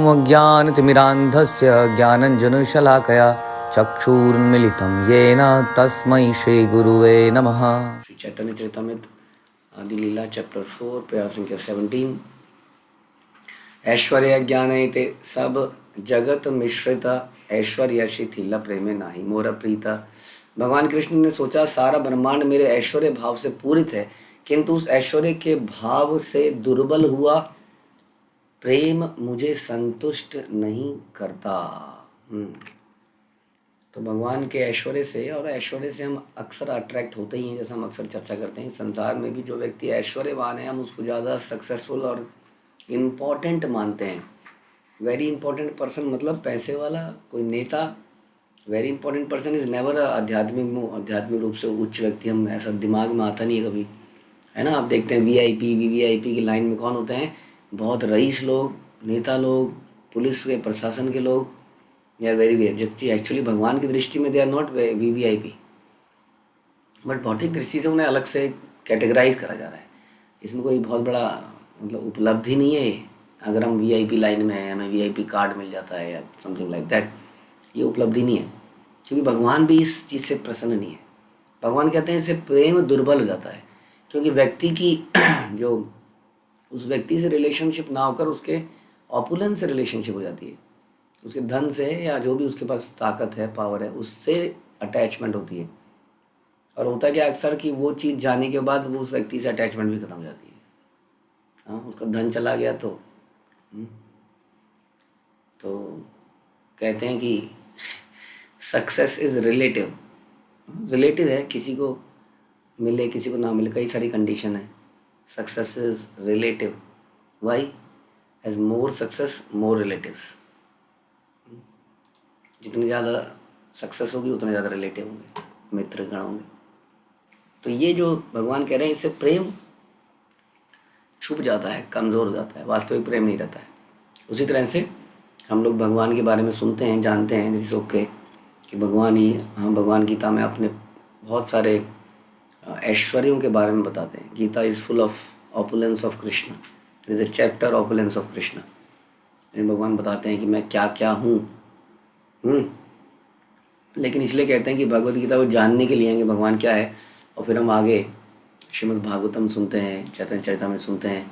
अज्ञानतिमिरान्धस्य ज्ञानञ्जनशलाकया चक्षुरुन्मिलितं येन तस्मै श्रीगुरुवे नमः। श्री चैतन्य चरितमृत आदि लीला चैप्टर 4 प्रेयर संख्या 17। ऐश्वर्य ज्ञानयते सब जगत मिश्रित ऐश्वर्य शिथिल प्रेमे नाही मोर प्रीता। भगवान कृष्ण ने सोचा सारा ब्रह्मांड मेरे ऐश्वर्य भाव से पूरित है, किंतु उस ऐश्वर्य के भाव से दुर्बल हुआ प्रेम मुझे संतुष्ट नहीं करता। तो भगवान के ऐश्वर्य से, और ऐश्वर्य से हम अक्सर अट्रैक्ट होते ही हैं, जैसा हम अक्सर चर्चा करते हैं। संसार में भी जो व्यक्ति ऐश्वर्यवान है हम उसको ज़्यादा सक्सेसफुल और इम्पॉर्टेंट मानते हैं। वेरी इंपॉर्टेंट पर्सन मतलब पैसे वाला कोई नेता। Very important person is never आध्यात्मिक रूप से उच्च व्यक्ति। हम ऐसा दिमाग में आता नहीं है कभी, है ना। आप देखते हैं वीआईपी वीवीआईपी की लाइन में कौन होते हैं? बहुत रईस लोग, नेता लोग, पुलिस के प्रशासन के लोग। They are very very actually भगवान की दृष्टि में they are not VVIP, but भौतिक दृष्टि से उन्हें अलग से कैटेगराइज करा जा रहा है। इसमें कोई बहुत बड़ा मतलब उपलब्धि नहीं है अगर हम वीआईपी लाइन में हैं, हमें वीआईपी कार्ड मिल जाता है या समथिंग लाइक दैट। ये उपलब्धि नहीं है, क्योंकि भगवान भी इस चीज़ से प्रसन्न नहीं है। भगवान कहते हैं इससे प्रेम दुर्बल हो जाता है, क्योंकि व्यक्ति की जो उस व्यक्ति से रिलेशनशिप ना होकर उसके ऑपुलेंस से रिलेशनशिप हो जाती है, उसके धन से या जो भी उसके पास ताकत है, पावर है, उससे अटैचमेंट होती है। और होता क्या अक्सर कि वो चीज़ जाने के बाद वो उस व्यक्ति से अटैचमेंट भी खत्म हो जाती है। हाँ, उसका धन चला गया तो कहते हैं कि सक्सेस इज़ रिलेटिव। रिलेटिव है, किसी को मिले किसी को ना मिले, कई सारी कंडीशन है। Success is relative. Why? As more success more relatives. जितनी ज़्यादा सक्सेस होगी उतने ज़्यादा रिलेटिव होंगे, मित्र गण होंगे। तो ये जो भगवान कह रहे हैं इससे प्रेम छुप जाता है, कमज़ोर हो जाता है, वास्तविक प्रेम नहीं रहता है। उसी तरह से हम लोग भगवान के बारे में सुनते हैं, जानते हैं दिस ओके कि भगवान ही, हाँ भगवान गीता में अपने बहुत सारे ऐश्वर्यों के बारे में बताते हैं। Gita is full of opulence of Krishna. It is a chapter opulence of Krishna. भगवान बताते हैं कि मैं क्या क्या हूँ। लेकिन इसलिए कहते हैं कि भगवद गीता को जानने के लिए कि भगवान क्या है, और फिर हम आगे श्रीमद् भागवतम सुनते हैं, चैतन्य चरितामृत सुनते हैं,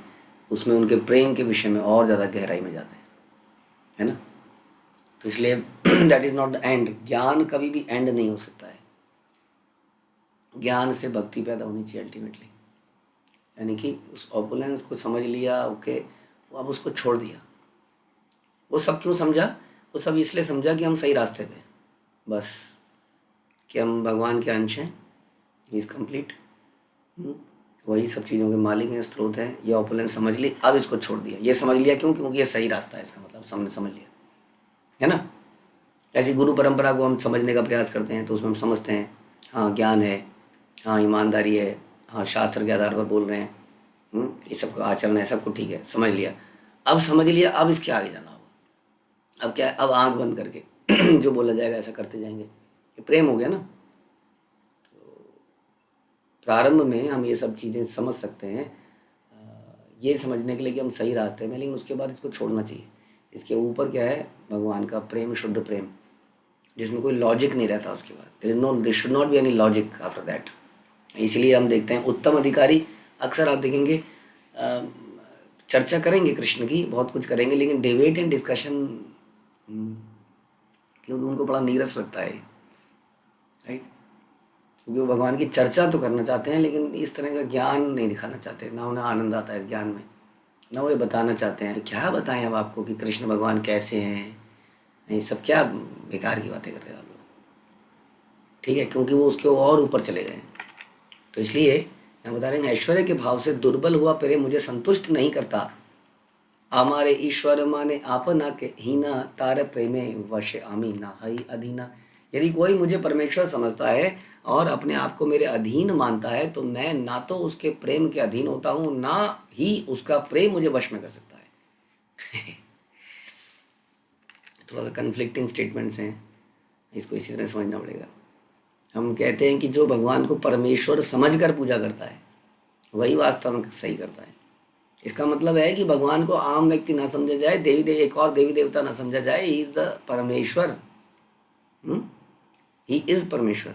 उसमें उनके प्रेम के विषय में और ज़्यादा गहराई में जाते हैं, है ना। तो इसलिए that is not the end. ज्ञान कभी भी एंड नहीं हो सकता है। ज्ञान से भक्ति पैदा होनी चाहिए अल्टीमेटली। यानी कि उस ऑपुलेंस को समझ लिया, ओके, अब उसको छोड़ दिया। वो सब क्यों समझा? वो सब इसलिए समझा कि हम सही रास्ते पे, बस कि हम भगवान के अंश हैं, ही इज़ कंप्लीट, वही सब चीज़ों के मालिक हैं, स्रोत हैं। ये ऑपुलेंस समझ ली, अब इसको छोड़ दिया। ये समझ लिया क्यों? क्योंकि ये सही रास्ता है, इसका मतलब हमने समझ लिया, है ना। ऐसी गुरु परंपरा को हम समझने का प्रयास करते हैं तो उसमें हम समझते हैं हाँ ज्ञान है, हाँ ईमानदारी है, हाँ शास्त्र के आधार पर बोल रहे हैं, ये सबको आचरण है, सबको ठीक है, समझ लिया। अब समझ लिया, अब इसके आगे जाना होगा। अब क्या है? अब आंख बंद करके जो बोला जाएगा ऐसा करते जाएंगे। ये प्रेम हो गया ना। तो प्रारंभ में हम ये सब चीज़ें समझ सकते हैं, ये समझने के लिए कि हम सही रास्ते में, लेकिन उसके बाद इसको छोड़ना चाहिए। इसके ऊपर क्या है? भगवान का प्रेम, शुद्ध प्रेम, जिसमें कोई लॉजिक नहीं रहता उसके बाद। There should not be any logic after that. इसलिए हम देखते हैं उत्तम अधिकारी, अक्सर आप देखेंगे चर्चा करेंगे कृष्ण की, बहुत कुछ करेंगे, लेकिन डिबेट एंड डिस्कशन, क्योंकि उनको बड़ा नीरस लगता है, राइट। क्योंकि वो भगवान की चर्चा तो करना चाहते हैं, लेकिन इस तरह का ज्ञान नहीं दिखाना चाहते। ना उन्हें आनंद आता है इस ज्ञान में, ना वो ये बताना चाहते हैं। क्या बताएं अब आपको कि कृष्ण भगवान कैसे हैं? ये सब क्या बेकार की बातें कर रहे हो आप लोग, ठीक है, क्योंकि वो उसके और ऊपर चले गए। तो इसलिए हम बता रहे हैं ऐश्वर्य के भाव से दुर्बल हुआ प्रेम मुझे संतुष्ट नहीं करता। हमारे ईश्वर माने आपना के हीना तार प्रेमे वश आमी ना हई अधीना। यदि कोई मुझे परमेश्वर समझता है और अपने आप को मेरे अधीन मानता है तो मैं ना तो उसके प्रेम के अधीन होता हूँ, ना ही उसका प्रेम मुझे वश में कर सकता है। थोड़ा सा कन्फ्लिक्टिंग स्टेटमेंट्स हैं, इसको इसी तरह समझना पड़ेगा। हम कहते हैं कि जो भगवान को परमेश्वर समझकर पूजा करता है वही वास्तव में सही करता है। इसका मतलब है कि भगवान को आम व्यक्ति ना समझा जाए, एक और देवी देवता ना समझा जाए। ही इज द परमेश्वर, ही इज परमेश्वर।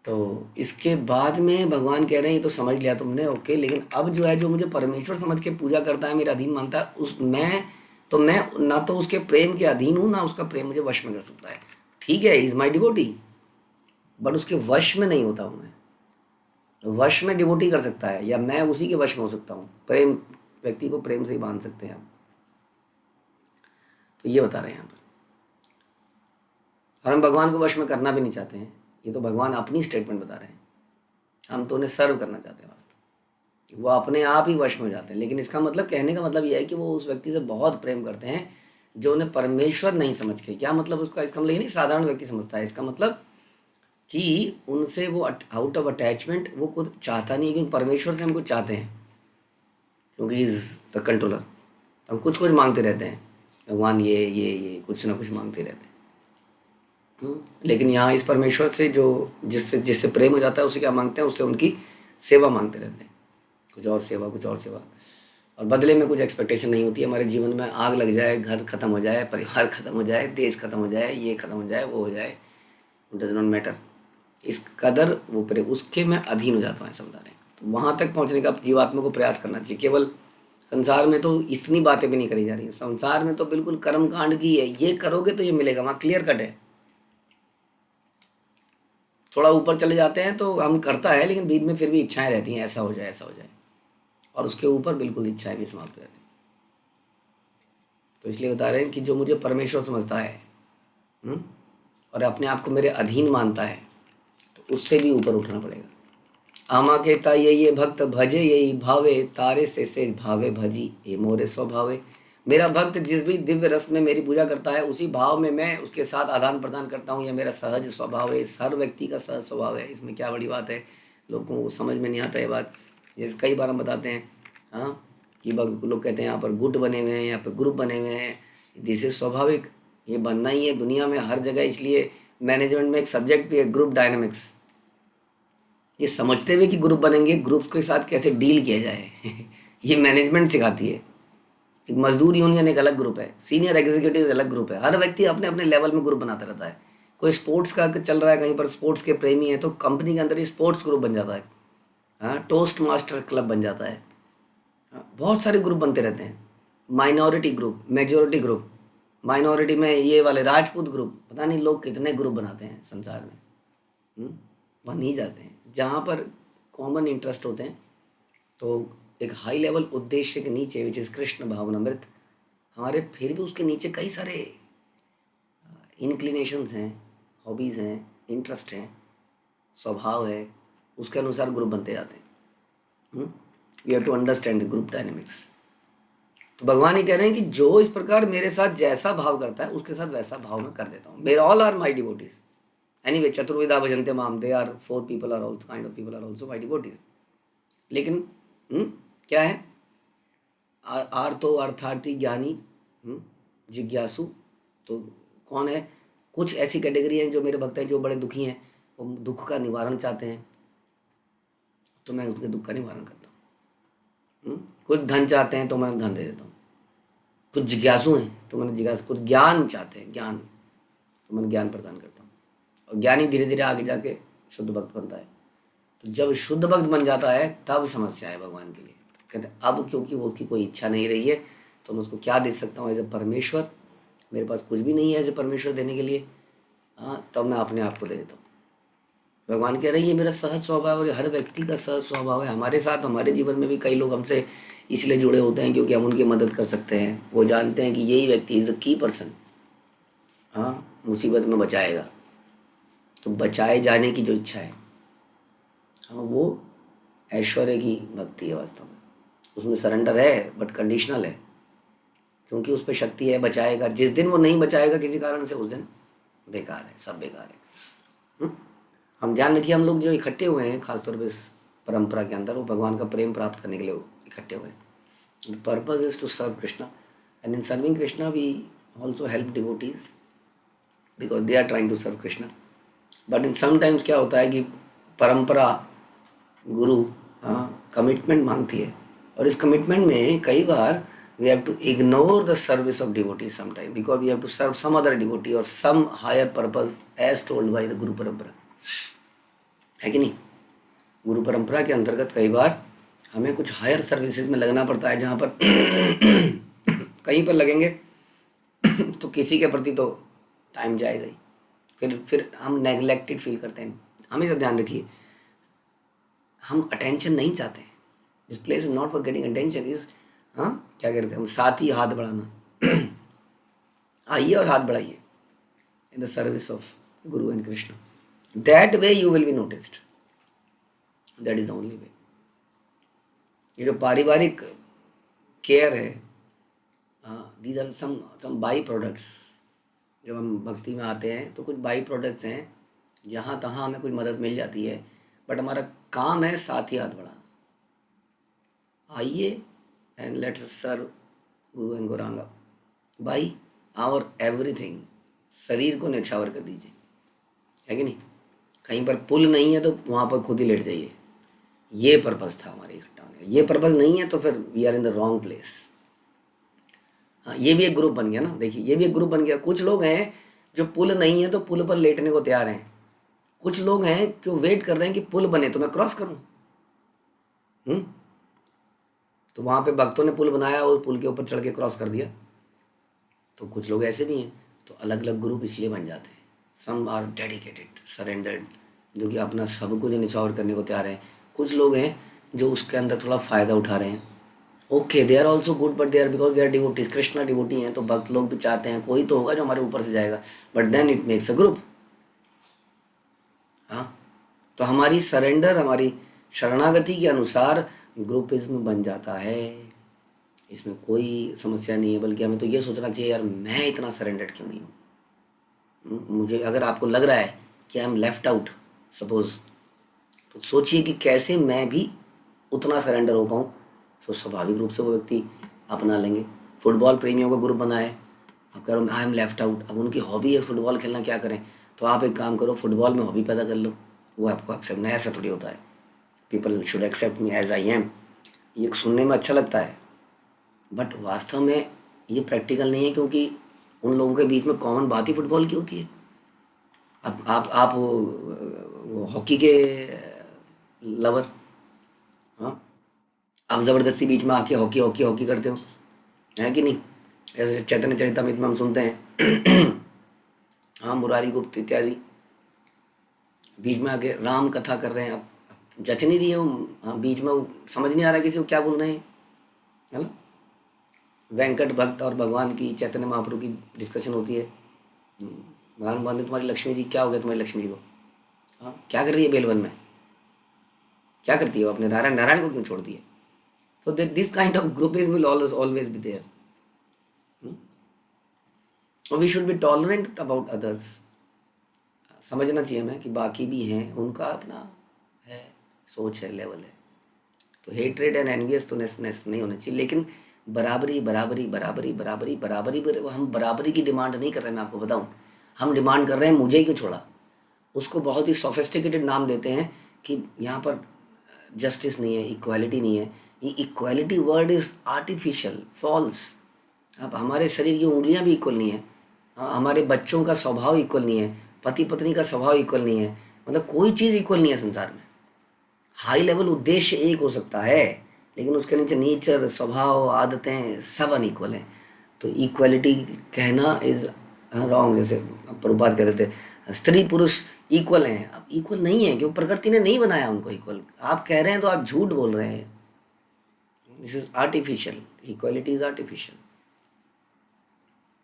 तो इसके बाद में भगवान कह रहे हैं ये तो समझ लिया तुमने, ओके, लेकिन अब जो है, जो मुझे परमेश्वर समझ के पूजा करता है, मेरा अधीन मानता है, मैं ना तो उसके प्रेम के अधीन हूँ, ना उसका प्रेम मुझे वश में कर सकता है। ठीक है, इज माई डिवोटी, बट उसके वश में नहीं होता हूँ मैं। वश में डिवोटी कर सकता है, या मैं उसी के वश में हो सकता हूँ। प्रेम, व्यक्ति को प्रेम से ही बांध सकते हैं हम। तो ये बता रहे हैं यहाँ पर। और हम भगवान को वश में करना भी नहीं चाहते हैं, ये तो भगवान अपनी स्टेटमेंट बता रहे हैं। हम तो उन्हें सर्व करना चाहते हैं वास्तव, वो अपने आप ही वश में हो जाते हैं। लेकिन इसका मतलब, कहने का मतलब यह है कि वो उस व्यक्ति से बहुत प्रेम करते हैं जो उन्हें परमेश्वर नहीं समझ के। क्या मतलब उसका? इसका मतलब ये नहीं साधारण व्यक्ति समझता है। इसका मतलब कि उनसे वो आउट ऑफ अटैचमेंट वो खुद चाहता नहीं है, क्योंकि परमेश्वर से हम कुछ चाहते हैं, क्योंकि इज द कंट्रोलर। हम कुछ कुछ मांगते रहते हैं, भगवान ये कुछ ना कुछ मांगते रहते हैं। लेकिन यहाँ इस परमेश्वर से जो जिससे जिससे प्रेम हो जाता है, उसे क्या मांगते हैं? उससे उनकी सेवा मांगते रहते हैं, कुछ और सेवा, कुछ और सेवा। और बदले में कुछ एक्सपेक्टेशन नहीं होती है। हमारे जीवन में आग लग जाए, घर खत्म हो जाए, परिवार खत्म हो जाए, देश खत्म हो जाए, ये खत्म हो जाए, वो हो जाए, डज नॉट मैटर। इस कदर वो प्रेम, उसके मैं अधीन हो जाता हूँ, ऐसा बता रहे हैं। तो वहाँ तक पहुँचने का जीवात्मा को प्रयास करना चाहिए। केवल संसार में तो इतनी बातें भी नहीं करी जा रही हैं। संसार में तो बिल्कुल कर्म कांड की है, ये करोगे तो ये मिलेगा, वहाँ क्लियर कट है। थोड़ा ऊपर चले जाते हैं तो हम करता है, लेकिन बीच में फिर भी इच्छाएं रहती हैं, ऐसा हो जाए, ऐसा हो जाए, और उसके ऊपर बिल्कुल इच्छाएं भी समाप्त हो जाती हैं। तो इसलिए बता रहे हैं कि जो मुझे परमेश्वर समझता है, और अपने आप को मेरे अधीन मानता है, तो उससे भी ऊपर उठना पड़ेगा। आमा कहता ये भक्त भजे यही भावे, तारे से भावे भजी ये मोरे स्वभावे। मेरा भक्त जिस भी दिव्य रस में मेरी पूजा करता है, उसी भाव में मैं उसके साथ आदान प्रदान करता हूँ। यह मेरा सहज स्वभाव है, हर व्यक्ति का सहज स्वभाव है। इसमें क्या बड़ी बात है? लोगों को समझ में नहीं आता ये बात। जैसे कई बार हम बताते हैं, हाँ, कि लोग कहते हैं यहाँ पर गुट बने हुए हैं, यहाँ पर ग्रुप बने हुए हैं। दिस इज स्वाभाविक, ये बनना ही है दुनिया में हर जगह। इसलिए मैनेजमेंट में एक सब्जेक्ट भी है, ग्रुप डायनेमिक्स। ये समझते हुए कि ग्रुप बनेंगे, ग्रुप्स के साथ कैसे डील किया जाए ये मैनेजमेंट सिखाती है। एक मजदूर यूनियन एक अलग ग्रुप है, सीनियर एग्जीक्यूटिव अलग ग्रुप है। हर व्यक्ति अपने अपने लेवल में ग्रुप बनाता रहता है। कोई स्पोर्ट्स का चल रहा है, कहीं पर स्पोर्ट्स के प्रेमी है, तो कंपनी के अंदर ही स्पोर्ट्स ग्रुप बन जाता है। हाँ, टोस्ट मास्टर क्लब बन जाता है। हाँ, बहुत सारे ग्रुप बनते रहते हैं। Minority group, majority group, minority में ये वाले राजपूत ग्रुप, पता नहीं लोग कितने ग्रुप बनाते हैं संसार में। बन ही जाते हैं जहाँ पर कॉमन इंटरेस्ट होते हैं। तो एक हाई लेवल उद्देश्य के नीचे, विच इज़ कृष्ण भावनामृत, हमारे फिर भी उसके नीचे कई सारे इंक्लिनेशंस हैं, हॉबीज़ हैं, इंटरेस्ट हैं, स्वभाव है, उसके अनुसार ग्रुप बनते जाते हैं। We have to understand the group dynamics. तो भगवान ही कह रहे हैं कि जो इस प्रकार मेरे साथ जैसा भाव करता है, उसके साथ वैसा भाव मैं कर देता हूँ। मेरे all are my devotees. Anyway, चतुर्विधा भजन्ते माम, they are 4 people are also kind of people are also my devotees. लेकिन क्या है? आर्तो अर्थार्थी ज्ञानी जिज्ञासु। तो कौन है? कुछ ऐसी कैटेगरी हैं जो मेरे भक्त हैं, जो बड़े दुखी हैं, वो दुख का निवारण चाहते हैं, तो मैं उनके दुख का निवारण करता हूँ। कुछ धन चाहते हैं तो मैं धन दे देता हूँ। कुछ जिज्ञासु हैं तो मैंने जिज्ञासु, कुछ ज्ञान चाहते हैं, ज्ञान, तो मैं ज्ञान प्रदान करता हूँ। और ज्ञानी धीरे धीरे आगे जाके शुद्ध भक्त बनता है। तो जब शुद्ध भक्त बन जाता है, तब समस्या है भगवान के लिए। कहते हैं अब क्योंकि वो उसकी कोई इच्छा नहीं रही है, तो मैं उसको क्या दे सकता हूँ एज ए परमेश्वर? मेरे पास कुछ भी नहीं है एज ए परमेश्वर देने के लिए। हाँ, तब मैं अपने आप को दे देता हूँ। भगवान कह रहे हैं ये मेरा सहज स्वभाव है, हर व्यक्ति का सहज स्वभाव है। हमारे साथ, हमारे जीवन में भी कई लोग हमसे इसलिए जुड़े होते हैं क्योंकि हम उनकी मदद कर सकते हैं। वो जानते हैं कि यही व्यक्ति इज़ द की पर्सन, हाँ, मुसीबत में बचाएगा। तो बचाए जाने की जो इच्छा है, हाँ, वो ऐश्वर्य की भक्ति है वास्तव में। उसमें सरेंडर है, बट कंडीशनल है, क्योंकि उस पर शक्ति है, बचाएगा। जिस दिन वो नहीं बचाएगा किसी कारण से, उस दिन बेकार है, सब बेकार है। हम ध्यान रखिए, हम लोग जो इकट्ठे हुए हैं खासतौर पर इस परंपरा के अंदर, वो भगवान का प्रेम प्राप्त करने के लिए इकट्ठे हुए हैं। The purpose is to serve Krishna, and in serving Krishna we also help devotees because they are trying to serve Krishna. But in sometimes क्या होता है कि परंपरा, गुरु, हाँ, कमिटमेंट मांगती है। और इस कमिटमेंट में कई बार we have to ignore the service of devotee sometime because we have to serve some other devotee और some higher purpose as told by the guru parampara, है कि नहीं? गुरु परंपरा के अंतर्गत कई बार हमें कुछ हायर सर्विसेज में लगना पड़ता है, जहाँ पर कहीं पर लगेंगे तो किसी के प्रति तो टाइम जाएगा ही, फिर हम नेग्लेक्टेड फील करते हैं। हमेशा ध्यान रखिए, हम अटेंशन नहीं चाहते हैं। This place is not for getting attention, is हाँ क्या कहते हैं हम, साथ ही हाथ बढ़ाना। आइए और हाथ बढ़ाइए in the service of guru and Krishna. That way you will be noticed, that is the only way. ये जो पारिवारिक केयर है, these are some by products. जब हम भक्ति में आते हैं तो कुछ बाई प्रोडक्ट्स हैं, जहाँ तहाँ हमें कुछ मदद मिल जाती है, बट हमारा काम है साथ ही हाथ बढ़ाना। आइए and let's serve guru and Gauranga by our everything. शरीर को न्यौछावर कर दीजिए, है कि नहीं? कहीं पर पुल नहीं है तो वहाँ पर खुद ही लेट जाइए। ये पर्पस था हमारे इकट्ठा होने का। ये पर्पस नहीं है तो फिर we are in the wrong place. हाँ, ये भी एक ग्रुप बन गया ना। देखिए, ये भी एक ग्रुप बन गया। कुछ लोग हैं जो पुल नहीं है तो पुल पर लेटने को तैयार हैं। कुछ लोग हैं जो वेट कर रहे हैं कि पुल बने तो मैं क्रॉस करूं। तो वहाँ पे भक्तों ने पुल बनाया और पुल के ऊपर चढ़ के क्रॉस कर दिया। तो कुछ लोग ऐसे भी हैं। तो अलग अलग ग्रुप इसलिए बन जाते हैं। सम आर डेडिकेटेड, सरेंडर्ड, जो कि अपना सब कुछ निछावर करने को तैयार हैं। कुछ लोग हैं जो उसके अंदर थोड़ा फ़ायदा उठा रहे हैं। Okay, they are also good, but they are because they are devotees. Krishna devotee हैं तो भक्त लोग भी चाहते हैं कोई तो होगा जो हमारे ऊपर से जाएगा, but then it makes a group. हाँ, तो हमारी सरेंडर, हमारी शरणागति के अनुसार ग्रुपिज्म बन जाता है। इसमें कोई समस्या नहीं है, बल्कि हमें तो ये सोचना चाहिए, यार मैं इतना सरेंडर्ड क्यों नहीं हूँ। मुझे, अगर आपको लग रहा है कि I am left out suppose, तो सोचिए कि कैसे मैं भी उतना सरेंडर हो पाऊँ। तो स्वाभाविक रूप से वो व्यक्ति अपना लेंगे। फुटबॉल प्रेमियों का ग्रुप बना है, अब कह रहे हो आई एम लेफ्ट आउट, अब उनकी हॉबी है फुटबॉल खेलना, क्या करें? तो आप एक काम करो, फुटबॉल में हॉबी पैदा कर लो, वो आपको एक्सेप्ट नहीं। ऐसा थोड़ी होता है। People should accept me as I am. ये सुनने में अच्छा लगता है, बट वास्तव में ये प्रैक्टिकल नहीं है, क्योंकि उन लोगों के बीच में कॉमन बात ही फुटबॉल की होती है। अब आप वो हॉकी के लवर, हाँ, आप ज़बरदस्ती बीच में आके हॉकी हॉकी हॉकी करते हो, है कि नहीं? ऐसे चैतन्य चरितमृत में हम सुनते हैं हाँ, मुरारी गुप्त इत्यादि बीच में आके राम कथा कर रहे हैं। अब जच नहीं रही है वो, हाँ, बीच में वो समझ नहीं आ रहा है किसी को क्या बोल रहे हैं, है ना? वेंकट भट्ट और भगवान की, चैतन्य महाप्रभु की डिस्कशन होती है। भगवान बोलते तुम्हारी लक्ष्मी जी, क्या हो गया तुम्हारी लक्ष्मी जी को? हाँ, क्या कर रही है बेलवन में, क्या करती है वो? अपने नारायण नारायण को क्यों छोड़ती है? So that this kind of grouping will always be there. So we should be tolerant about others. समझना चाहिए हमें कि बाकी भी हैं, उनका अपना है, सोच है, लेवल है। तो हेट्रेड एंड एनवियस तो नेस नहीं होना चाहिए, लेकिन बराबरी बराबरी बराबरी बराबरी बराबरी हम बराबरी की डिमांड नहीं कर रहे हैं। मैं आपको बताऊं, हम डिमांड कर रहे हैं मुझे ही क्यों छोड़ा। उसको बहुत ही सोफिस्टिकेटेड नाम देते हैं कि यहाँ पर जस्टिस नहीं है, इक्वालिटी नहीं है। ये equality word is artificial, false. अब हमारे शरीर की उंगलियां भी इक्वल नहीं है, हमारे बच्चों का स्वभाव इक्वल नहीं है, पति पत्नी का स्वभाव इक्वल नहीं है, मतलब कोई चीज़ इक्वल नहीं है संसार में। हाई लेवल उद्देश्य एक हो सकता है, लेकिन उसके नीचे नेचर, स्वभाव, आदतें सब अनइक्वल हैं। तो इक्वलिटी कहना इज रॉन्ग। जैसे प्रभुपाद कहते थे स्त्री पुरुष इक्वल हैं, अब इक्वल नहीं है, क्योंकि प्रकृति ने नहीं बनाया उनको इक्वल। आप कह रहे हैं तो आप झूठ बोल रहे हैं। This is artificial, equality is artificial,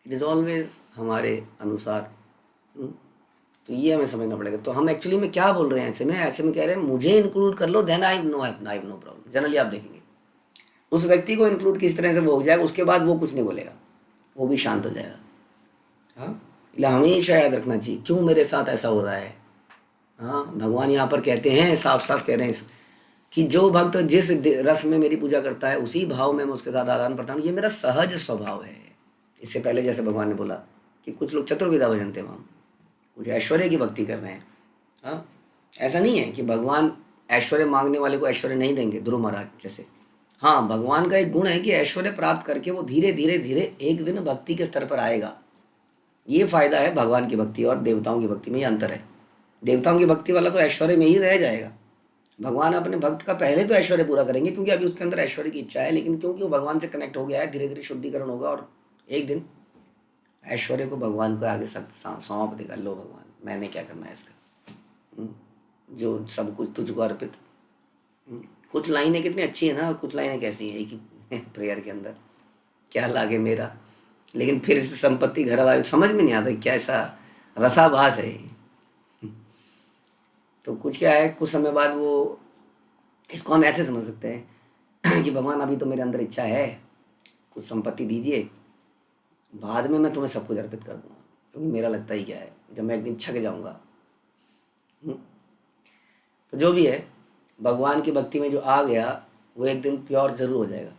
it is always हमारे अनुसार। तो ये हमें समझना पड़ेगा। तो हम एक्चुअली में क्या बोल रहे हैं ऐसे में कह रहे हैं मुझे इंक्लूड कर लो, then I no problem. Generally आप देखेंगे उस व्यक्ति को इंक्लूड किस तरह से वो हो जाएगा, उसके बाद वो कुछ नहीं बोलेगा, वो भी शांत हो जाएगा। हाँ, इसलिए हमेशा याद रखना चाहिए क्यों मेरे साथ ऐसा हो रहा है। हाँ, भगवान यहाँ पर कहते हैं, साफ साफ कह रहे हैं कि जो भक्त जिस रस में मेरी पूजा करता है उसी भाव में मैं उसके साथ आदान प्रदान, ये मेरा सहज स्वभाव है। इससे पहले जैसे भगवान ने बोला कि कुछ लोग चतुर्विधा भजनते वहाँ, कुछ ऐश्वर्य की भक्ति कर रहे हैं। हाँ, ऐसा नहीं है कि भगवान ऐश्वर्य मांगने वाले को ऐश्वर्य नहीं देंगे, ध्रुव महाराज जैसे। हाँ, भगवान का एक गुण है कि ऐश्वर्य प्राप्त करके वो धीरे धीरे धीरे एक दिन भक्ति के स्तर पर आएगा। ये फायदा है भगवान की भक्ति और देवताओं की भक्ति में, ये अंतर है। देवताओं की भक्ति वाला तो ऐश्वर्य में ही रह जाएगा। भगवान अपने भक्त का पहले तो ऐश्वर्य पूरा करेंगे, क्योंकि अभी उसके अंदर ऐश्वर्य की इच्छा है, लेकिन क्योंकि वो भगवान से कनेक्ट हो गया है, धीरे धीरे शुद्धिकरण होगा और एक दिन ऐश्वर्य को भगवान को आगे सौंप देगा। लो भगवान, मैंने क्या करना है इसका, जो सब कुछ तुझको अर्पित। कुछ लाइनें कितनी अच्छी है ना, और कुछ लाइनें कैसी हैं एक ही प्रेयर के अंदर, क्या लागे मेरा, लेकिन फिर से संपत्ति घर वाले समझ में नहीं आता क्या ऐसा रसाभास है। तो कुछ क्या है, कुछ समय बाद वो, इसको हम ऐसे समझ सकते हैं कि भगवान अभी तो मेरे अंदर इच्छा है, कुछ संपत्ति दीजिए, बाद में मैं तुम्हें सब कुछ अर्पित कर दूंगा, क्योंकि मेरा लगता ही क्या है, जब मैं एक दिन छक जाऊंगा। तो जो भी है, भगवान की भक्ति में जो आ गया वो एक दिन प्योर जरूर हो जाएगा।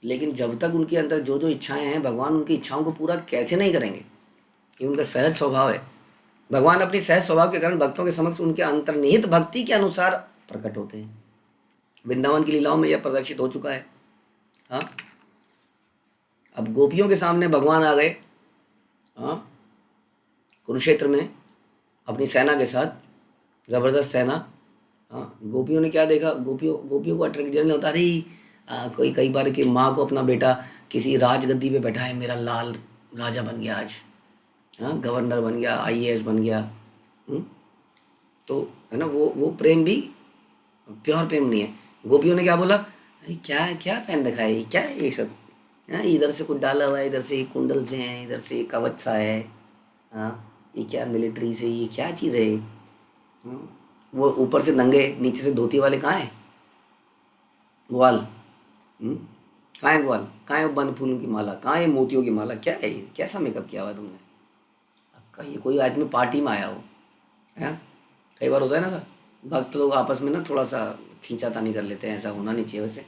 लेकिन जब तक उनके अंदर जो जो इच्छाएं हैं, भगवान उनकी इच्छाओं को पूरा कैसे नहीं करेंगे, ये उनका सहज स्वभाव है। भगवान अपनी सहज स्वभाव के कारण भक्तों के समक्ष उनके अंतर्निहित भक्ति के अनुसार प्रकट होते हैं। वृंदावन की लीलाओं में यह प्रदर्शित हो चुका है। हाँ, अब गोपियों के सामने भगवान आ गए, हाँ, कुरुक्षेत्र में अपनी सेना के साथ, जबरदस्त सेना। हाँ, गोपियों ने क्या देखा, गोपियों को अट्रैक्ट नहीं होता रही। कोई कई बार कि माँ को अपना बेटा किसी राजगद्दी पे बैठा है, मेरा लाल राजा बन गया आज, हाँ, गवर्नर बन गया, आईएएस बन गया। तो है ना, वो प्रेम भी प्योर प्रेम नहीं है। गोपियों ने क्या बोला, क्या क्या पहन रखा है, क्या है ये सब, हाँ, इधर से कुछ डाला हुआ है, इधर से कुंडल से हैं, इधर से कवच सा है, हाँ, ये क्या मिलिट्री से, ये क्या चीज़ है। वो ऊपर से नंगे, नीचे से धोती वाले कहाँ हैं, ग्वाल, कहाँ है ग्वाल, कहाँ है वन फूलों की माला, कहाँ है मोतियों की माला, क्या है ये, कैसा मेकअप किया हुआ है तुमने। अब कहीं कोई आदमी पार्टी में आया हो, है, कई बार होता है ना सर, भक्त लोग आपस में ना थोड़ा सा खींचातानी कर लेते हैं, ऐसा होना नहीं चाहिए। वैसे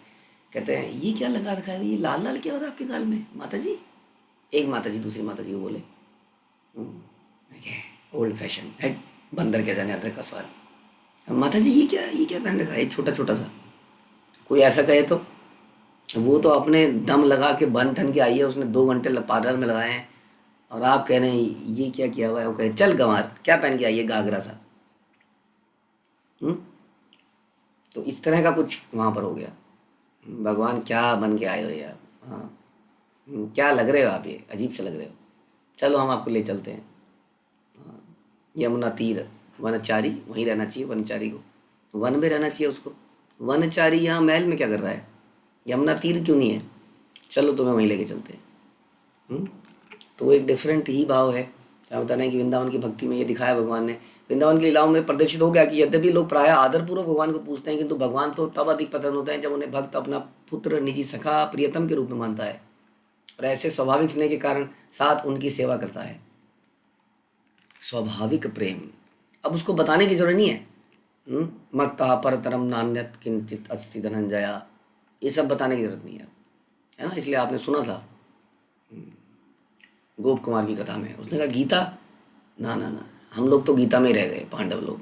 कहते हैं ये क्या लगा रखा है, ये लाल लाल क्या हो रहा है आपके गाल में माता जी। एक माता जी दूसरी माता जी को बोले, ओल्ड फैशन है, बंदर के जाने अदरक का स्वाद, माता जी ये क्या पहन रखा है, छोटा छोटा सा। कोई ऐसा कहे तो वो तो अपने दम लगा के बन ठन के आई है, उसने 2 घंटे पार्लर में लगाए हैं, और आप कह रहे हैं ये क्या किया हुआ है। वो कहे चल गंवार, क्या पहन के आई है, घाघरा सा। तो इस तरह का कुछ वहाँ पर हो गया। भगवान क्या बन के आए हो यार, हाँ, क्या लग रहे हो आप, ये अजीब से लग रहे हो, चलो हम आपको ले चलते हैं। हाँ, यमुना तीर, वनचारी वहीं रहना चाहिए, वनचारी को वन में रहना चाहिए उसको। वनचारी यहाँ महल में क्या कर रहा है, यमुना तीर क्यों नहीं है, चलो तुम्हें वहीं लेके चलते हैं। तो एक डिफरेंट ही भाव है। क्या बताना है कि वृंदावन की भक्ति में ये दिखाया भगवान ने। वृंदावन की लीलाओं में प्रदर्शित हो गया कि यद्यपि लोग प्राय आदरपूर्वक भगवान को पूछते हैं, किंतु भगवान तो तब अधिक पसंद होते हैं जब उन्हें भक्त अपना पुत्र, निजी सखा, प्रियतम के रूप में मानता है, और ऐसे स्वाभाविक स्नेह के कारण साथ उनकी सेवा करता है। स्वाभाविक प्रेम, अब उसको बताने की जरूरत नहीं है। मत्ता परतरम नान्यत किंचित अस्ति धनंजया, ये सब बताने की जरूरत नहीं है ना। इसलिए आपने सुना था गोप कुमार की कथा में, उसने कहा गीता, ना ना ना, हम लोग तो गीता में रह गए, पांडव लोग।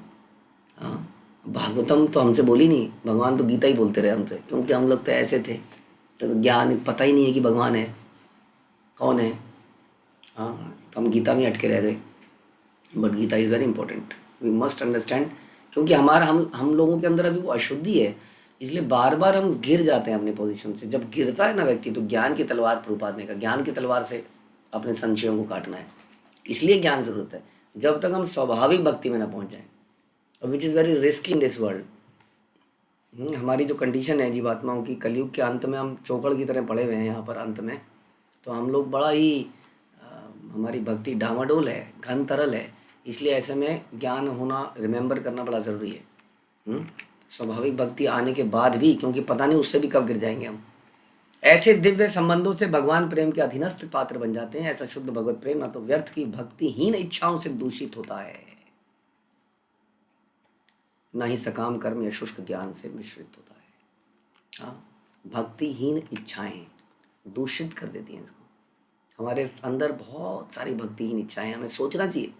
हाँ, भागवतम तो हमसे बोली नहीं, भगवान तो गीता ही बोलते रहे हमसे, क्योंकि हम लोग तो ऐसे थे, तो ज्ञान पता ही नहीं है कि भगवान है कौन है। हाँ, तो हम गीता में अटके रह गए। But Gita is very important, we must understand, क्योंकि हमारा हम लोगों के अंदर अभी वो अशुद्धि है, इसलिए बार बार हम गिर जाते हैं अपनी पोजीशन से। जब गिरता है ना व्यक्ति, तो ज्ञान की तलवार प्रभुपाद ने कहा, ज्ञान की तलवार से अपने संशयों को काटना है, इसलिए ज्ञान जरूरत है। जब तक हम स्वाभाविक भक्ति में ना पहुंच जाएं, which is very risky in this world. हमारी जो कंडीशन है जीवात्माओं की, कलयुग के अंत में हम चौकड़ की तरह पड़े हुए हैं यहाँ पर अंत में, तो हम लोग बड़ा ही हमारी भक्ति डामाडोल है, घन तरल है, इसलिए ऐसे में ज्ञान होना, रिमेंबर करना बड़ा ज़रूरी है। स्वाभाविक भक्ति आने के बाद भी, क्योंकि पता नहीं उससे भी कब गिर जाएंगे हम। ऐसे दिव्य संबंधों से भगवान प्रेम के अधीनस्थ पात्र बन जाते हैं। ऐसा शुद्ध भगवत प्रेम ना तो व्यर्थ की भक्तिहीन इच्छाओं से दूषित होता है, ना ही सकाम कर्म या शुष्क ज्ञान से मिश्रित होता है। हाँ, भक्तिहीन इच्छाएं दूषित कर देती हैं इसको। हमारे अंदर बहुत सारी भक्तिहीन इच्छाएं, हमें सोचना चाहिए।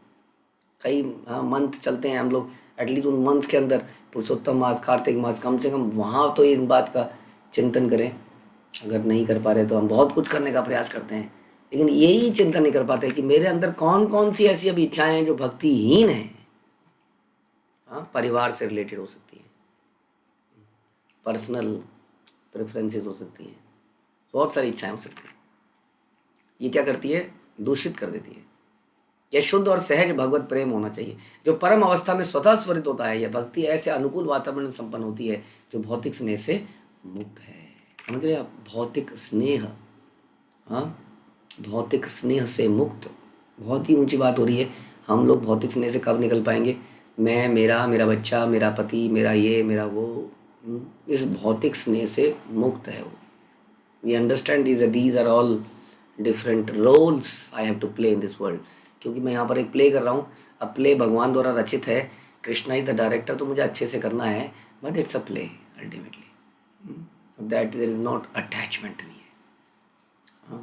कई मंथ चलते हैं हम लोग, एटलीस्ट उन मंथ्स के अंदर पुरुषोत्तम मास, कार्तिक मास, कम से कम वहाँ तो इन बात का चिंतन करें। अगर नहीं कर पा रहे तो हम बहुत कुछ करने का प्रयास करते हैं, लेकिन यही चिंतन नहीं कर पाते कि मेरे अंदर कौन कौन सी ऐसी अभी इच्छाएं हैं जो भक्तिहीन है। हाँ, परिवार से रिलेटेड हो सकती हैं, पर्सनल प्रेफरेंसेस हो सकती हैं, बहुत सारी इच्छाएं हो सकती हैं। ये क्या करती है? दूषित कर देती है। यह शुद्ध और सहज भगवत प्रेम होना चाहिए जो परम अवस्था में स्वतः स्वरित होता है। यह भक्ति ऐसे अनुकूल वातावरण में संपन्न होती है जो भौतिक स्नेह से मुक्त है। समझ रहे हैं आप? भौतिक स्नेह, हाँ, भौतिक स्नेह से मुक्त, बहुत ही ऊंची बात हो रही है। हम लोग भौतिक स्नेह से कब निकल पाएंगे? मैं, मेरा बच्चा, मेरा पति, मेरा ये, मेरा वो, इस भौतिक स्नेह से मुक्त है वो। We understand these are all different roles I have to play in this world। क्योंकि मैं यहाँ पर एक प्ले कर रहा हूँ। अब प्ले भगवान द्वारा रचित है, कृष्णा इज द डायरेक्टर, तो मुझे अच्छे से करना है, but it's a play ultimately. That there is not attachment नहीं है।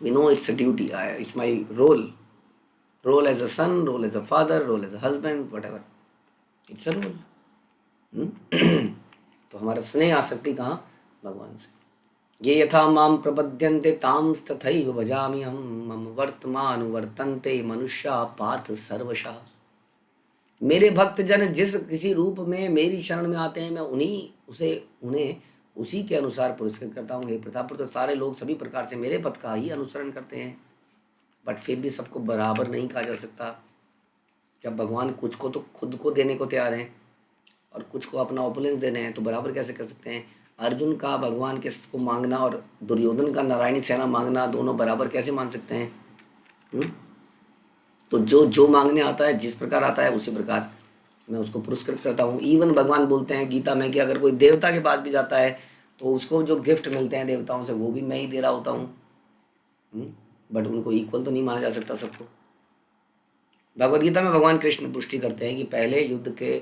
We know it's a duty, it's my role as a son, role as a father, role as a husband, whatever, it's a role. तो हमारा स्नेह आसक्ति कहाँ? भगवान से। ये यथा माम प्रपद्यन्ते तां तथैव भजामि हम, मम वर्तमान वर्तन्ते मनुष्या पार्थ सर्वशः। मेरे भक्त जन जिस किसी रूप में मेरी शरण में आते हैं, मैं उन्हें उसी के अनुसार पुरस्कृत करता हूँ। हे प्रताप, तो सारे लोग सभी प्रकार से मेरे पथ का ही अनुसरण करते हैं, बट फिर भी सबको बराबर नहीं कहा जा सकता। जब भगवान कुछ को तो खुद को देने को तैयार हैं और कुछ को अपना ओपुलेंस देने हैं, तो बराबर कैसे कर सकते हैं? अर्जुन का भगवान के को मांगना और दुर्योधन का नारायणी सेना मांगना, दोनों बराबर कैसे मान सकते हैं? तो जो मांगने आता है, जिस प्रकार आता है, उसी प्रकार मैं उसको पुरस्कृत करता हूँ। इवन भगवान बोलते हैं गीता में कि अगर कोई देवता के पास भी जाता है तो उसको जो गिफ्ट मिलते हैं देवताओं से, वो भी मैं ही दे रहा होता हूँ। बट उनको इक्वल तो नहीं माना जा सकता सबको। भगवद गीता में भगवान कृष्ण पुष्टि करते हैं कि पहले युद्ध के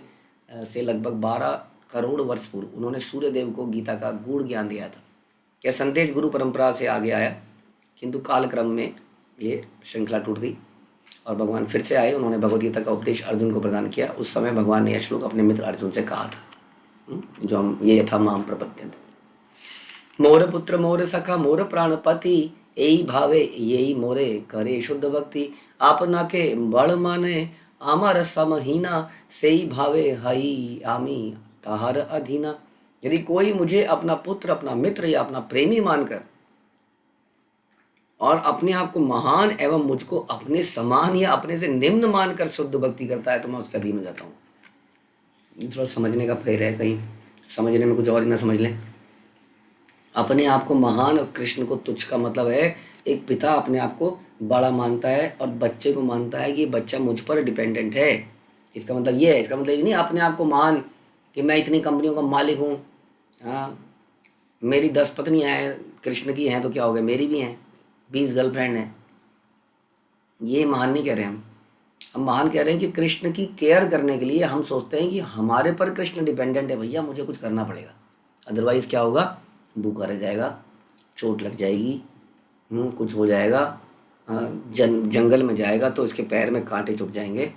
से लगभग 12 करोड़ वर्ष पूर्व उन्होंने सूर्य देव को गीता का गूढ़ ज्ञान दिया था। यह संदेश गुरु परंपरा से आगे आया, किंतु कालक्रम में ये श्रृंखला टूट गई और भगवान फिर से आए। उन्होंने भगवद गीता का उपदेश अर्जुन को प्रदान किया। उस समय भगवान ने यह श्लोक अपने मित्र अर्जुन से कहा था, जो हम ये यथा माम प्रपद्यन्ते। मोर पुत्र मोर सखा मोर प्राणपति, यही भावे यही मोरे करे शुद्ध भक्ति। आपना के बड़ माने आमर समहीना, सेई भावे हई आमी ताहर अधीना। यदि कोई मुझे अपना पुत्र, अपना मित्र या अपना प्रेमी मानकर और अपने आप को महान एवं मुझको अपने समान या अपने से निम्न मानकर शुद्ध भक्ति करता है, तो मैं उसके अधीन हो जाता हूँ। थोड़ा समझने का फेर है, कहीं समझने में कुछ और ही ना समझ लें। अपने आप को महान और कृष्ण को तुच्छ का मतलब है एक पिता अपने आप को बड़ा मानता है और बच्चे को मानता है कि बच्चा मुझ पर डिपेंडेंट है। इसका मतलब ये है। इसका मतलब ये नहीं अपने आप को महान कि मैं इतनी कंपनियों का मालिक हूँ, हाँ, मेरी 10 पत्नियाँ हैं, कृष्ण की हैं तो क्या हो गया, मेरी भी हैं, 20 गर्लफ्रेंड हैं। ये महान नहीं कह रहे हम महान कह रहे हैं कि कृष्ण की केयर करने के लिए हम सोचते हैं कि हमारे पर कृष्ण डिपेंडेंट है, भैया मुझे कुछ करना पड़ेगा, अदरवाइज़ क्या होगा, भूखा रह जाएगा, चोट लग जाएगी, कुछ हो जाएगा, जंगल में जाएगा तो इसके पैर में कांटे चुभ जाएंगे,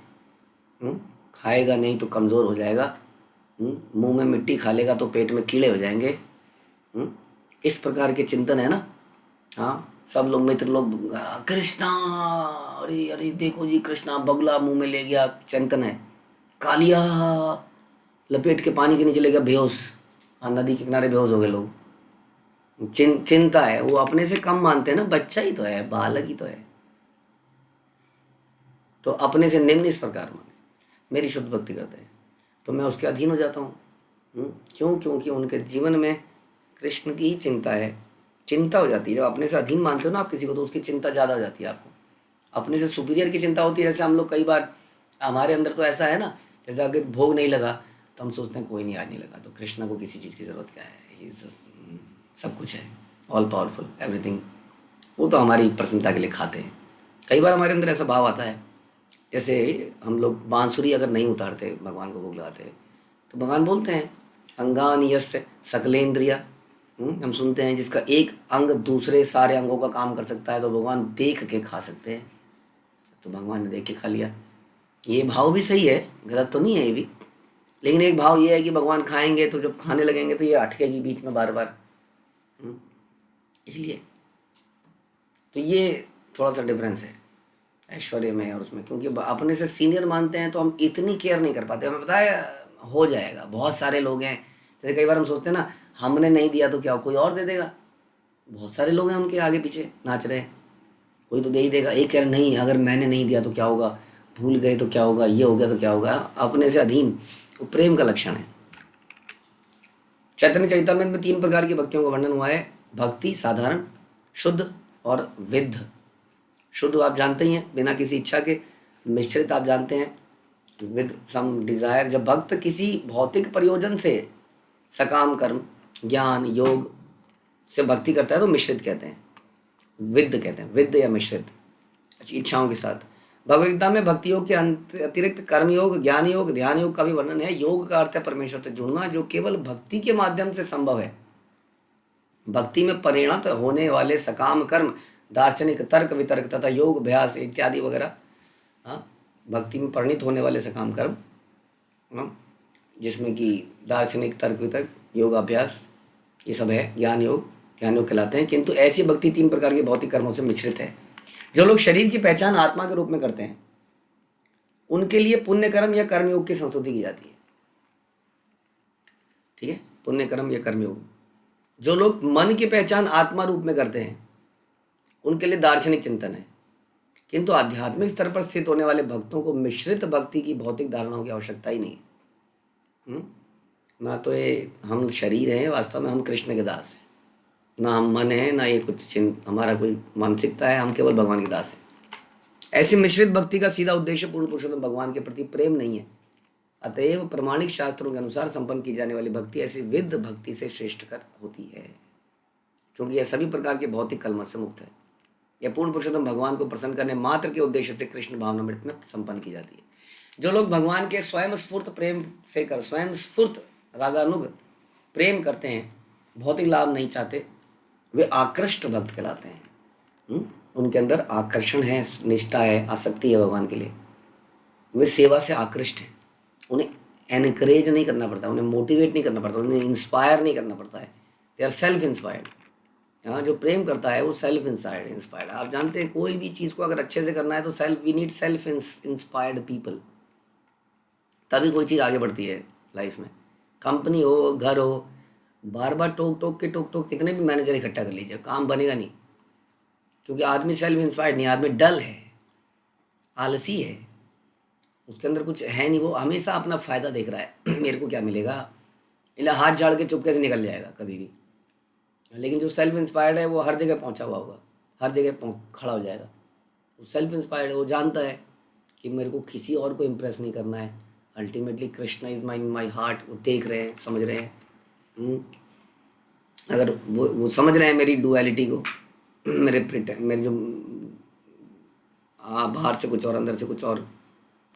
खाएगा नहीं तो कमज़ोर हो जाएगा, मुंह में मिट्टी खा लेगा तो पेट में कीड़े हो जाएंगे। इस प्रकार के चिंतन है ना। हाँ, सब लोग मित्र लोग कृष्णा, अरे अरे देखो जी कृष्णा बगुला मुंह में ले गया, चिंतन है। कालिया लपेट के पानी के नीचे ले गया बेहोश, नदी के किनारे बेहोश हो गए लोग। चिंता है, वो अपने से कम मानते हैं ना, बच्चा ही तो है, बालक ही तो है, तो अपने से निम्न इस प्रकार माने। मेरी शुद्ध भक्ति करते हैं तो मैं उसके अधीन हो जाता हूँ। क्यों? क्योंकि उनके जीवन में कृष्ण की ही चिंता है, चिंता हो जाती है। जब अपने से अधीन मानते हो ना आप किसी को, तो उसकी चिंता ज़्यादा हो जाती है आपको। अपने से सुपीरियर की चिंता होती है। जैसे हम लोग कई बार, हमारे अंदर तो ऐसा है ना, जैसे अगर भोग नहीं लगा तो हम सोचते हैं कोई नहीं, आज नहीं लगा तो कृष्ण को किसी चीज़ की ज़रूरत क्या है, ये सब कुछ है, ऑल पावरफुल एवरीथिंग। वो तो हमारी प्रसन्नता के लिए खाते हैं। कई बार हमारे अंदर ऐसा भाव आता है, जैसे हम लोग बांसुरी अगर नहीं उतारते, भगवान को भोग लगाते, तो भगवान बोलते हैं अंगान यस्य सकलेंद्रिया। हम सुनते हैं जिसका एक अंग दूसरे सारे अंगों का काम कर सकता है, तो भगवान देख के खा सकते हैं। तो भगवान ने देख के खा लिया। ये भाव भी सही है, गलत तो नहीं है ये भी। लेकिन एक भाव ये है कि भगवान खाएंगे तो जब खाने लगेंगे तो ये अटकेगी बीच में बार बार। इसलिए तो ये थोड़ा सा डिफरेंस है ऐश्वर्य में और उसमें, क्योंकि अपने से सीनियर मानते हैं तो हम इतनी केयर नहीं कर पाते। हमें पता है हो जाएगा, बहुत सारे लोग हैं। जैसे कई बार हम सोचते हैं ना, हमने नहीं दिया तो क्या कोई और दे देगा। बहुत सारे लोग हैं उनके आगे पीछे नाच रहे हैं, कोई तो दे ही देगा। एक कह रहे नहीं, अगर मैंने नहीं दिया तो क्या होगा, भूल गए तो क्या होगा, ये हो गया तो क्या होगा। अपने से अधीन, वो प्रेम का लक्षण है। चैतन्य चरितामृत में 3 प्रकार की भक्तियों का वर्णन हुआ है। भक्ति साधारण, शुद्ध और विद्ध। शुद्ध आप जानते ही हैं, बिना किसी इच्छा के। मिश्रित आप जानते हैं, विद सम डिजायर। जब भक्त किसी भौतिक प्रयोजन से सकाम कर्म, ज्ञान, योग से भक्ति करता है तो मिश्रित कहते हैं, विद्ध कहते हैं, विद्ध या मिश्रित, अच्छी इच्छाओं के साथ। भगवद गीता में भक्ति योग के अतिरिक्त कर्म योग, ज्ञान योग, ध्यान योग का भी वर्णन है। योग का अर्थ है परमेश्वर से जुड़ना, जो केवल भक्ति के माध्यम से संभव है। भक्ति में परिणत होने वाले सकाम कर्म, दार्शनिक तर्क वितर्क तथा योग अभ्यास इत्यादि वगैरह, हाँ, भक्ति में परिणित होने वाले सकाम कर्म, हाँ, जिसमें कि दार्शनिक तर्क वितर्क, योग अभ्यास, ये सब है। ज्ञान योग, ध्यान योग कहलाते हैं। किंतु ऐसी भक्ति 3 प्रकार के भौतिक कर्मों से मिश्रित है। जो लोग शरीर की पहचान आत्मा के रूप में करते हैं, उनके लिए पुण्य कर्म या कर्म योग की संस्तुति की जाती है। ठीक है, पुण्य कर्म या कर्म योग। जो लोग मन की पहचान आत्मा रूप में करते हैं, उनके लिए दार्शनिक चिंतन है। किंतु आध्यात्मिक स्तर पर स्थित होने वाले भक्तों को मिश्रित भक्ति की भौतिक धारणाओं की आवश्यकता ही नहीं है। ना तो ये हम शरीर हैं, वास्तव में हम कृष्ण के दास हैं। ना हम मन है, ना ये कुछ हमारा कोई मानसिकता है, हम केवल भगवान के दास हैं। ऐसी मिश्रित भक्ति का सीधा उद्देश्य पूर्ण पुरुषोत्तम भगवान के प्रति प्रेम नहीं है। अतएव प्रमाणिक शास्त्रों के अनुसार संपन्न की जाने वाली भक्ति ऐसी विद्ध भक्ति से श्रेष्ठ कर होती है, क्योंकि यह सभी प्रकार के भौतिक कलमश से मुक्त है। यह पूर्ण पुरुषोत्तम भगवान को प्रसन्न करने मात्र के उद्देश्य से कृष्ण भावनामृत में संपन्न की जाती है। जो लोग भगवान के स्वयं स्फूर्त प्रेम से कर स्वयं स्फूर्त रागानुग प्रेम करते हैं, भौतिक लाभ नहीं चाहते, वे आकृष्ट भक्त कहलाते हैं। उनके अंदर आकर्षण है, निष्ठा है, आसक्ति है भगवान के लिए। वे सेवा से आकृष्ट हैं। उन्हें एनकरेज नहीं करना पड़ता, उन्हें मोटिवेट नहीं करना पड़ता, उन्हें इंस्पायर नहीं करना पड़ता है। They are self inspired. हाँ, जो प्रेम करता है वो सेल्फ इंस्पायर्ड। आप जानते हैं कोई भी चीज़ को अगर अच्छे से करना है तो we need self inspired people, तभी कोई चीज़ आगे बढ़ती है लाइफ में। कंपनी हो, घर हो, बार बार टोक टोक कितने भी मैनेजर इकट्ठा कर लीजिए, काम बनेगा नहीं। क्योंकि आदमी सेल्फ इंस्पायर्ड नहीं, आदमी डल है, आलसी है, उसके अंदर कुछ है नहीं। वो हमेशा अपना फ़ायदा देख रहा है मेरे को क्या मिलेगा, इसलिए हाथ झाड़ के चुपके से निकल जाएगा कभी भी। लेकिन जो सेल्फ इंस्पायर्ड है वो हर जगह पहुंचा हुआ होगा, हर जगह खड़ा हो जाएगा। वो सेल्फ इंस्पायर्ड है, वो जानता है कि मेरे को किसी और को इम्प्रेस नहीं करना है। Ultimately Krishna is my heart, वो देख रहे हैं, समझ रहे हैं। अगर वो समझ रहे हैं मेरी डुअलिटी को, मेरे जो बाहर से कुछ और अंदर से कुछ और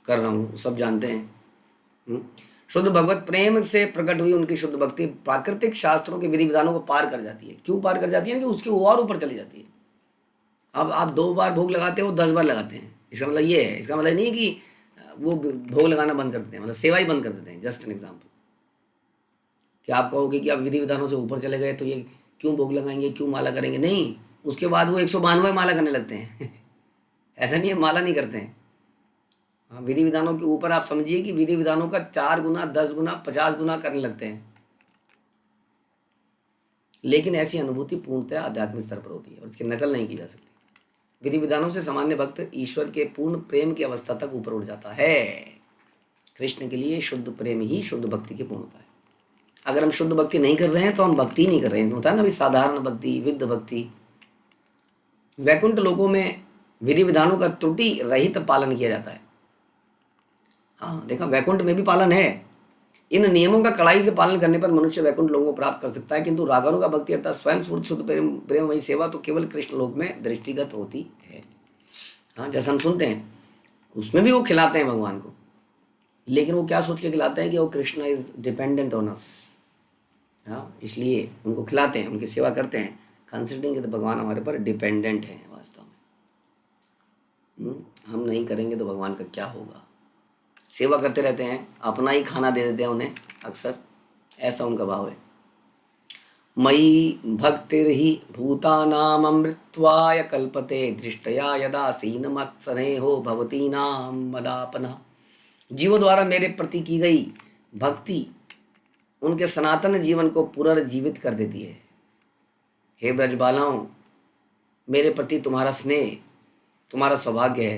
कर रहा हूँ, सब जानते हैं। शुद्ध भगवत प्रेम से प्रकट हुई उनकी शुद्ध भक्ति प्राकृतिक शास्त्रों के विधि विधानों को पार कर जाती है। क्यों पार कर जाती है? कि उसके और ऊपर चली जाती है। अब आप 2 बार भोग लगाते हो, 10 बार लगाते हैं, इसका मतलब ये है। इसका मतलब नहीं कि वो भोग लगाना बंद कर देते हैं, मतलब सेवा ही बंद कर देते हैं। जस्ट एन एग्जाम्पल, कि आप कहोगे कि आप विधि विधानों से ऊपर चले गए तो ये क्यों भोग लगाएंगे, क्यों माला करेंगे? नहीं, उसके बाद वो 192 माला करने लगते हैं ऐसा नहीं है माला नहीं करते हैं। हाँ, विधि विधानों के ऊपर आप समझिए कि विधि विधानों का 4 गुना, 10 गुना, 50 गुना करने लगते हैं। लेकिन ऐसी अनुभूति पूर्णतः आध्यात्मिक स्तर पर होती है और इसकी नकल नहीं की जा सकती। विधि विधानों से सामान्य भक्त ईश्वर के पूर्ण प्रेम की अवस्था तक ऊपर उठ जाता है। कृष्ण के लिए शुद्ध प्रेम ही शुद्ध भक्ति की पूर्णता है। अगर हम शुद्ध भक्ति नहीं कर रहे हैं तो हम भक्ति नहीं कर रहे हैं। होता है ना, अभी साधारण भक्ति, विद्ध भक्ति। वैकुंठ लोकों में विधि विधानों का त्रुटि रहित पालन किया जाता है। हाँ, देखा, वैकुंठ में भी पालन है। इन नियमों का कड़ाई से पालन करने पर मनुष्य वैकुंठ लोगों को प्राप्त कर सकता है। किंतु रागानु का भक्ति अर्थात स्वयं स्फूर्त शुद्ध प्रेममयी सेवा तो केवल कृष्ण लोक में दृष्टिगत होती है। हाँ, जैसा हम सुनते हैं उसमें भी वो खिलाते हैं भगवान को, लेकिन वो क्या सोच के खिलाते हैं कि वो Krishna is dependent on us. हाँ, इसलिए उनको खिलाते हैं, उनकी सेवा करते हैं, कंसिडरिंग कि भगवान हमारे पर डिपेंडेंट है वास्तव में। हम नहीं करेंगे तो भगवान का क्या होगा। सेवा करते रहते हैं, अपना ही खाना दे देते हैं उन्हें अक्सर, ऐसा उनका भाव है। मयि भक्तिर्हि भूतानामृत्वाय कल्पते दृष्टया यदासीन मत्सनेहो भवतीनां मदापनः। जीवों द्वारा मेरे प्रति की गई भक्ति उनके सनातन जीवन को पुनर्जीवित कर देती है। हे ब्रजबालाओं, मेरे प्रति तुम्हारा स्नेह, तुम्हारा सौभाग्य है,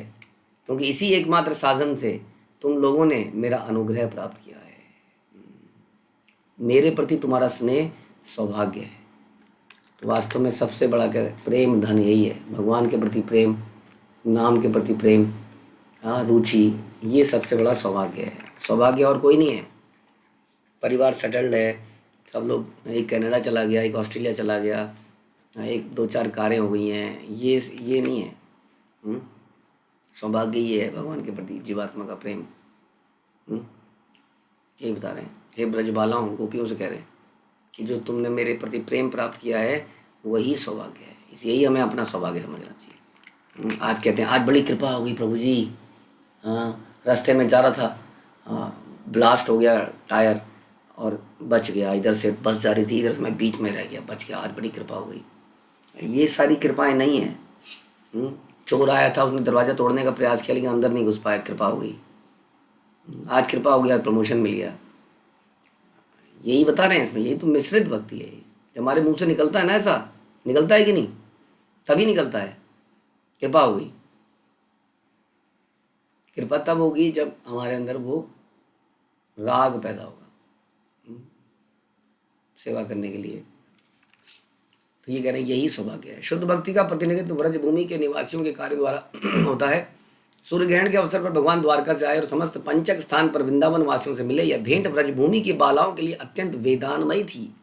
क्योंकि इसी एकमात्र साधन से तुम लोगों ने मेरा अनुग्रह प्राप्त किया है। मेरे प्रति तुम्हारा स्नेह सौभाग्य है। तो वास्तव में सबसे बड़ा क्या प्रेम धन यही है, भगवान के प्रति प्रेम, नाम के प्रति प्रेम, हाँ, रुचि, ये सबसे बड़ा सौभाग्य है। सौभाग्य और कोई नहीं है। परिवार सेटल्ड है, सब लोग, एक कनाडा चला गया, एक ऑस्ट्रेलिया चला गया, एक 2-4 कारें हो गई हैं, ये नहीं है। सौभाग्य ये है भगवान के प्रति जीवात्मा का प्रेम। यही बता रहे हैं, हे ब्रजबालाओं, गोपियों से कह रहे हैं कि जो तुमने मेरे प्रति प्रेम प्राप्त किया है वही सौभाग्य है। यही हमें अपना सौभाग्य समझना चाहिए। आज कहते हैं आज बड़ी कृपा हो गई प्रभु जी, हाँ, रास्ते में जा रहा था, हाँ, ब्लास्ट हो गया टायर और बच गया, इधर से बस जा रही थी, इधर से मैं बीच में रह गया, बच गया, आज बड़ी कृपा हो गई। ये सारी कृपाएं नहीं है। चोर आया था, उसने दरवाज़ा तोड़ने का प्रयास किया लेकिन अंदर नहीं घुस पाया, कृपा हो गई। आज कृपा हो गया, प्रमोशन मिल गया। यही बता रहे हैं इसमें, यही तो मिश्रित भक्ति है। जब हमारे मुंह से निकलता है ना, ऐसा निकलता है कि नहीं, तभी निकलता है कृपा हो गई। कृपा तब होगी जब हमारे अंदर वो राग पैदा होगा सेवा करने के लिए। तो ये कह रहे हैं यही सौभाग्य है। शुद्ध भक्ति का प्रतिनिधित्व ब्रजभूमि के निवासियों के कार्य द्वारा होता है। सूर्य ग्रहण के अवसर पर भगवान द्वारका से आए और समस्त पंचक स्थान पर वृंदावन वासियों से मिले। यह भेंट ब्रजभूमि की बालाओं के लिए अत्यंत वेदानमयी थी,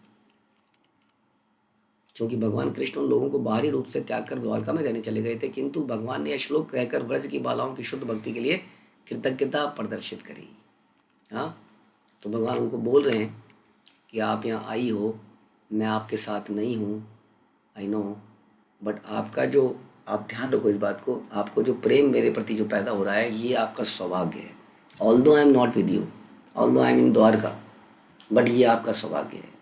क्योंकि भगवान कृष्ण उन लोगों को बाहरी रूप से त्याग कर द्वारका में रहने चले गए थे, किंतु भगवान ने यह श्लोक कहकर ब्रज की बालाओं की शुद्ध भक्ति के लिए कृतज्ञता प्रदर्शित करी। हाँ, तो भगवान उनको बोल रहे हैं कि आप यहाँ आई हो, मैं आपके साथ नहीं हूँ, आई नो, बट आपका जो, आप ध्यान रखो इस बात को, आपको जो प्रेम मेरे प्रति जो पैदा हो रहा है ये आपका सौभाग्य है। Although I am not with you, although I am in Dwarka, but ये आपका सौभाग्य है।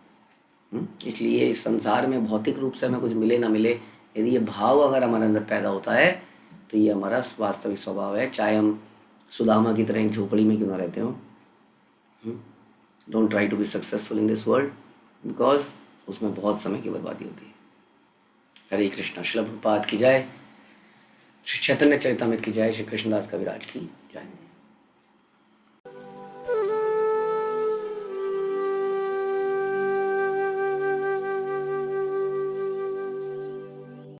इसलिए इस संसार में भौतिक रूप से हमें कुछ मिले ना मिले, यदि ये भाव अगर हमारे अंदर पैदा होता है तो ये हमारा वास्तविक स्वभाव है, चाहे हम सुदामा की तरह एक झोपड़ी में क्यों ना रहते हो। Don't try to be successful in this world, because उसमें बहुत समय की बर्बादी होती है। हरे कृष्णा। श्रील प्रभुपाद की जय, श्री चैतन्य चरितमृत की जय, श्री कृष्णदास कविराज की जय।